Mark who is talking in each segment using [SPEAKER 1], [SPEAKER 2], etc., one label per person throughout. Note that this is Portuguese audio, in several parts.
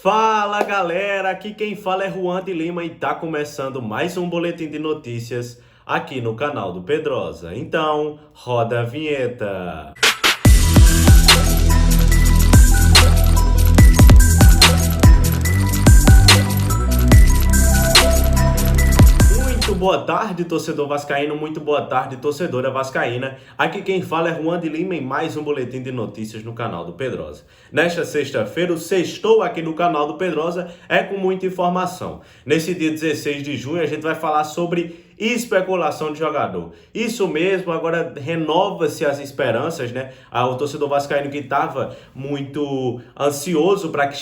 [SPEAKER 1] Fala galera, aqui quem fala é Juan de Lima e tá começando mais um boletim de notícias aqui no canal do Pedrosa. Então, roda a vinheta. Muito boa tarde, torcedor vascaíno, muito boa tarde, torcedora vascaína. Aqui quem fala é Juan de Lima em mais um boletim de notícias no canal do Pedrosa. Nesta sexta-feira, o sextou aqui no canal do Pedrosa é com muita informação. Nesse dia 16 de junho, a gente vai falar sobre especulação de jogador. Isso mesmo, agora renova-se as esperanças, né? O torcedor vascaíno que estava muito ansioso para que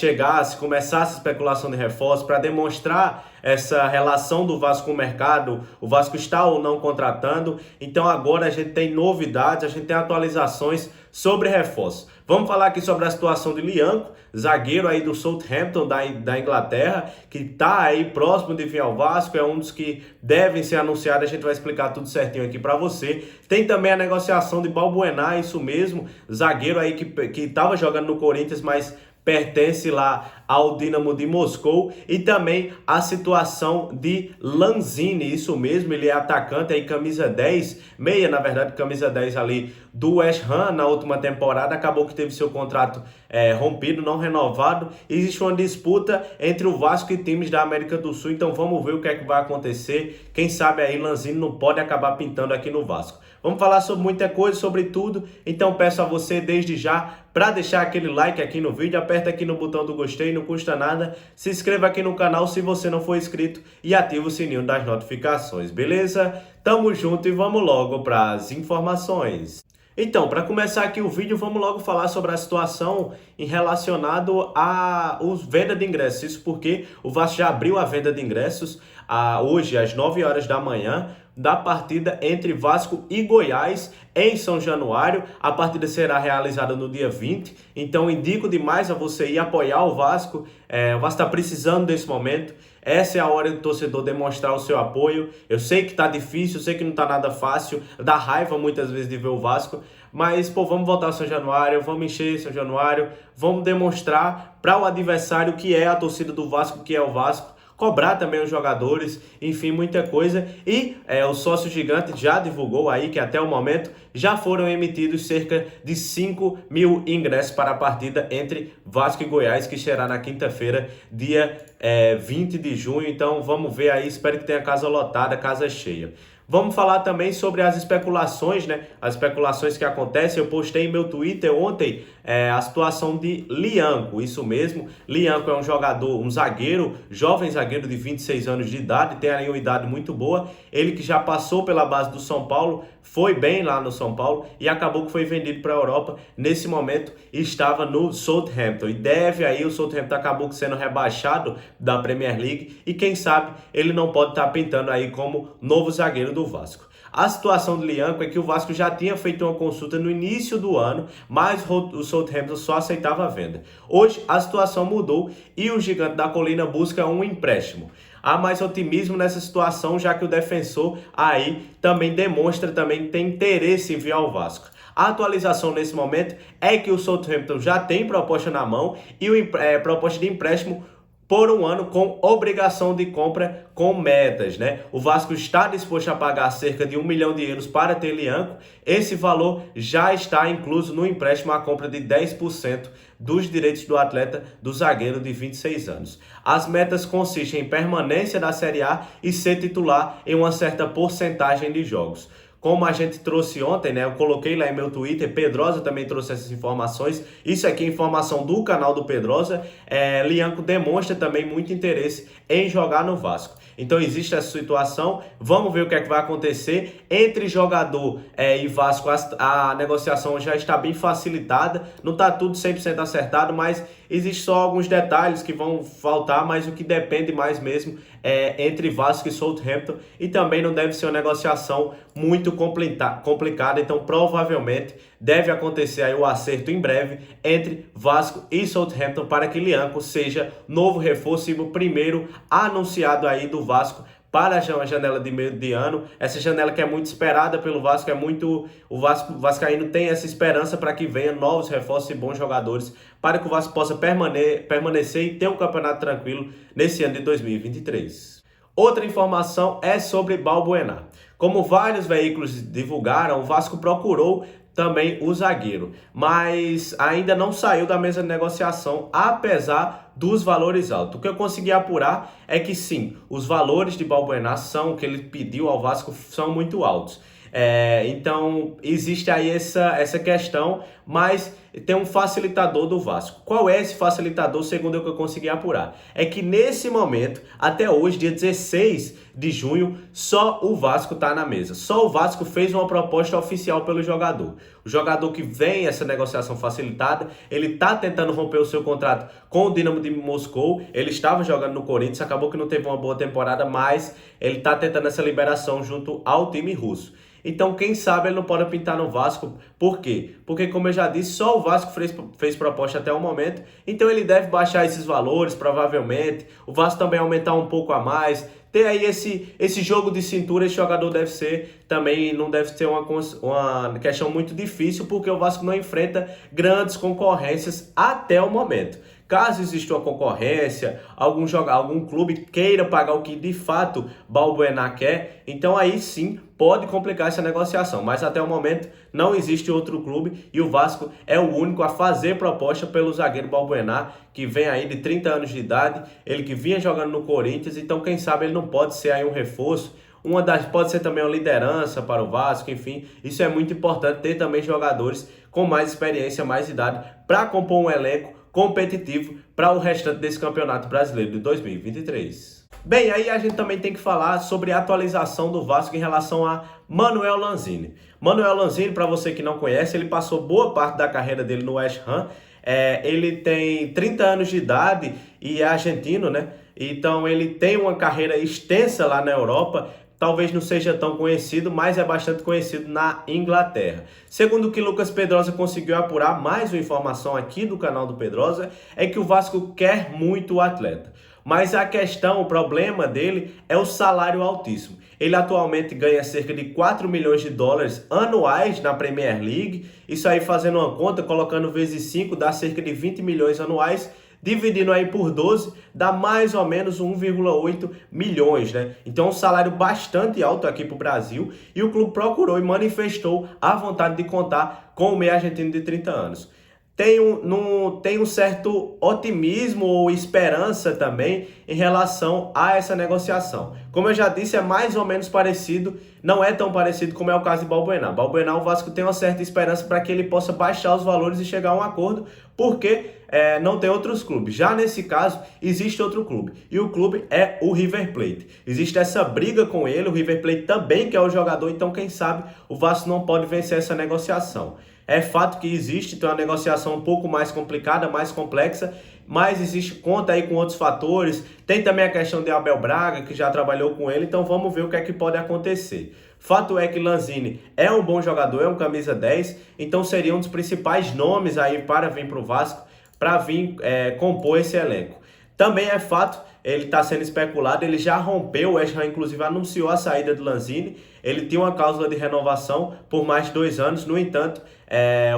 [SPEAKER 1] começasse a especulação de reforços, para demonstrar essa relação do Vasco com o mercado, o Vasco está ou não contratando. Então agora a gente tem novidades, a gente tem atualizações sobre reforços. Vamos falar aqui sobre a situação de Lyanco, zagueiro aí do Southampton da Inglaterra, que está aí próximo de vir ao Vasco, é um dos que devem ser anunciados, a gente vai explicar tudo certinho aqui para você. Tem também a negociação de Balbuena, isso mesmo, zagueiro aí que estava jogando no Corinthians, mas pertence lá ao Dinamo de Moscou, e também a situação de Lanzini, isso mesmo, ele é atacante aí, camisa 10, meia na verdade, camisa 10 ali do West Ham na última temporada, acabou que teve seu contrato rompido, não renovado. Existe uma disputa entre o Vasco e times da América do Sul, então vamos ver o que é que vai acontecer, quem sabe aí Lanzini não pode acabar pintando aqui no Vasco. Vamos falar sobre muita coisa, sobre tudo, então peço a você desde já para deixar aquele like aqui no vídeo, aperta aqui no botão do gostei, não custa nada, se inscreva aqui no canal se você não for inscrito e ativa o sininho das notificações, beleza? Tamo junto e vamos logo para as informações. Então, para começar aqui o vídeo, vamos logo falar sobre a situação em relacionado à venda de ingressos. Isso porque o Vasco já abriu a venda de ingressos hoje às 9 horas da manhã, da partida entre Vasco e Goiás em São Januário. A partida será realizada no dia 20, então indico demais a você ir apoiar o Vasco. O Vasco está precisando desse momento. Essa é a hora do torcedor demonstrar o seu apoio. Eu sei que tá difícil, eu sei que não tá nada fácil, dá raiva muitas vezes de ver o Vasco, mas pô, vamos voltar ao São Januário, vamos encher São Januário, vamos demonstrar para o adversário que é a torcida do Vasco, que é o Vasco, cobrar também os jogadores, enfim, muita coisa. E o sócio gigante já divulgou aí que até o momento já foram emitidos cerca de 5 mil ingressos para a partida entre Vasco e Goiás, que será na quinta-feira, dia 20 de junho. Então vamos ver aí, espero que tenha casa lotada, casa cheia. Vamos falar também sobre as especulações, né? As especulações que acontecem. Eu postei em meu Twitter ontem a situação de Lyanco, isso mesmo. Lyanco é um jogador, um zagueiro, jovem zagueiro de 26 anos de idade, tem aí uma idade muito boa. Ele que já passou pela base do São Paulo, foi bem lá no São Paulo e acabou que foi vendido para a Europa. Nesse momento estava no Southampton e o Southampton acabou sendo rebaixado da Premier League e quem sabe ele não pode estar pintando aí como novo zagueiro do Vasco. A situação do Lyanco é que o Vasco já tinha feito uma consulta no início do ano, mas o Southampton só aceitava a venda. Hoje a situação mudou e o Gigante da Colina busca um empréstimo. Há mais otimismo nessa situação, já que o defensor aí também demonstra que tem interesse em vir ao Vasco. A atualização nesse momento é que o Southampton já tem proposta na mão e proposta de empréstimo por um ano com obrigação de compra com metas, né? O Vasco está disposto a pagar cerca de 1 milhão de euros para ter Lyanco. Esse valor já está incluso no empréstimo à compra de 10% dos direitos do atleta, do zagueiro de 26 anos. As metas consistem em permanência da Série A e ser titular em uma certa porcentagem de jogos. Como a gente trouxe ontem, né? Eu coloquei lá em meu Twitter, Pedrosa também trouxe essas informações. Isso aqui é informação do canal do Pedrosa. Lyanco demonstra também muito interesse em jogar no Vasco. Então existe essa situação, vamos ver o que é que vai acontecer. Entre jogador e Vasco, a negociação já está bem facilitada, não está tudo 100% acertado, mas existe só alguns detalhes que vão faltar, mas o que depende mais mesmo é entre Vasco e Southampton, e também não deve ser uma negociação muito complicada, então provavelmente deve acontecer aí o acerto em breve entre Vasco e Southampton para que Lyanco seja novo reforço e o primeiro anunciado aí do Vasco para a janela de meio de ano. Essa janela que é muito esperada pelo Vasco, o Vascaíno tem essa esperança para que venham novos reforços e bons jogadores para que o Vasco possa permanecer e ter um campeonato tranquilo nesse ano de 2023. Outra informação é sobre Balbuena. Como vários veículos divulgaram, o Vasco procurou também o zagueiro, mas ainda não saiu da mesa de negociação, apesar dos valores altos. O que eu consegui apurar é que sim, os valores de Balbuena são, que ele pediu ao Vasco, são muito altos. Então existe aí essa questão, mas tem um facilitador do Vasco. Qual é esse facilitador, segundo o que eu consegui apurar? É que nesse momento, até hoje, dia 16 de junho, só o Vasco está na mesa. Só o Vasco fez uma proposta oficial pelo jogador. O jogador que vem essa negociação facilitada, ele está tentando romper o seu contrato com o Dinamo de Moscou. Ele estava jogando no Corinthians, acabou que não teve uma boa temporada, mas ele está tentando essa liberação junto ao time russo. Então, quem sabe ele não pode pintar no Vasco. Por quê? Porque, como eu já disse, só o Vasco fez proposta até o momento. Então, ele deve baixar esses valores, provavelmente. O Vasco também aumentar um pouco a mais. Ter aí esse jogo de cintura, esse jogador deve ser também, não deve ser uma questão muito difícil, porque o Vasco não enfrenta grandes concorrências até o momento. Caso exista uma concorrência, algum clube queira pagar o que de fato Balbuena quer, então aí sim pode complicar essa negociação. Mas até o momento não existe outro clube e o Vasco é o único a fazer proposta pelo zagueiro Balbuena, que vem aí de 30 anos de idade, ele que vinha jogando no Corinthians, então quem sabe ele não pode ser aí um reforço. Pode ser também uma liderança para o Vasco, enfim, isso é muito importante, ter também jogadores com mais experiência, mais idade, para compor um elenco competitivo para o restante desse Campeonato Brasileiro de 2023. Bem, aí a gente também tem que falar sobre a atualização do Vasco em relação a Manuel Lanzini. Manuel Lanzini, para você que não conhece, ele passou boa parte da carreira dele no West Ham. Ele tem 30 anos de idade e é argentino, né? Então ele tem uma carreira extensa lá na Europa. Talvez não seja tão conhecido, mas é bastante conhecido na Inglaterra. Segundo o que Lucas Pedrosa conseguiu apurar, mais uma informação aqui do canal do Pedrosa, é que o Vasco quer muito o atleta. Mas a questão, o problema dele é o salário altíssimo. Ele atualmente ganha cerca de 4 milhões de dólares anuais na Premier League. Isso aí, fazendo uma conta, colocando vezes 5, dá cerca de 20 milhões anuais. Dividindo aí por 12, dá mais ou menos 1,8 milhões, né? Então, um salário bastante alto aqui para o Brasil. E o clube procurou e manifestou a vontade de contar com o meia argentino de 30 anos. Tem um certo otimismo ou esperança também em relação a essa negociação. Como eu já disse, é mais ou menos parecido, não é tão parecido como é o caso de Balbuena. Balbuena, o Vasco tem uma certa esperança para que ele possa baixar os valores e chegar a um acordo, porque não tem outros clubes. Já nesse caso, existe outro clube, e o clube é o River Plate. Existe essa briga com ele, o River Plate também quer o jogador, então quem sabe o Vasco não pode vencer essa negociação. É fato que existe, tem uma negociação um pouco mais complicada, mais complexa, mas conta aí com outros fatores. Tem também a questão de Abel Braga, que já trabalhou com ele, então vamos ver o que é que pode acontecer. Fato é que Lanzini é um bom jogador, é um camisa 10, então seria um dos principais nomes aí para vir para o Vasco, para vir compor esse elenco. Também é fato, ele está sendo especulado, ele já rompeu, o West Ham inclusive anunciou a saída de Lanzini, ele tinha uma cláusula de renovação por mais de 2 anos, no entanto,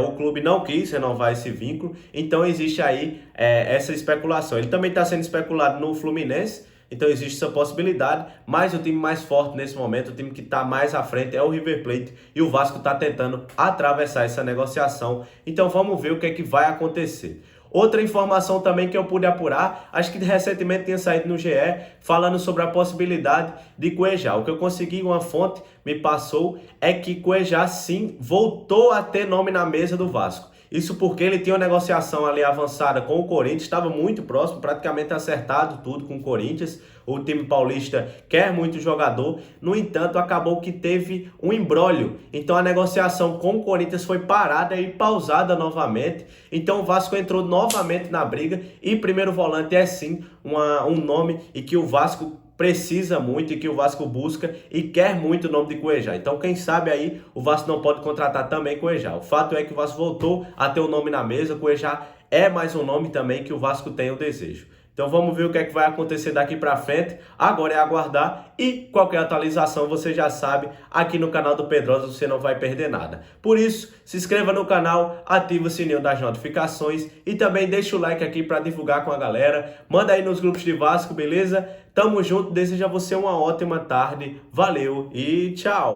[SPEAKER 1] o clube não quis renovar esse vínculo, então existe aí essa especulação. Ele também está sendo especulado no Fluminense, então existe essa possibilidade, mas o time mais forte nesse momento, o time que está mais à frente é o River Plate, e o Vasco está tentando atravessar essa negociação, então vamos ver o que é que vai acontecer. Outra informação também que eu pude apurar, acho que recentemente tinha saído no GE, falando sobre a possibilidade de Cuejá. O que eu consegui, uma fonte me passou, é que Cuejá sim voltou a ter nome na mesa do Vasco. Isso porque ele tinha uma negociação ali avançada com o Corinthians, estava muito próximo, praticamente acertado tudo com o Corinthians. O time paulista quer muito jogador, no entanto, acabou que teve um imbróglio. Então a negociação com o Corinthians foi parada e pausada novamente. Então o Vasco entrou novamente na briga e primeiro volante é sim um nome e que o Vasco precisa muito e que o Vasco busca e quer muito o nome de Cuejá. Então, quem sabe aí o Vasco não pode contratar também Cuejá. O fato é que o Vasco voltou a ter o nome na mesa. Cuejá é mais um nome também que o Vasco tem o desejo. Então vamos ver o que é que vai acontecer daqui para frente. Agora é aguardar e qualquer atualização você já sabe, aqui no canal do Pedrosa você não vai perder nada. Por isso, se inscreva no canal, ative o sininho das notificações e também deixa o like aqui para divulgar com a galera. Manda aí nos grupos de Vasco, beleza? Tamo junto, desejo a você uma ótima tarde. Valeu e tchau!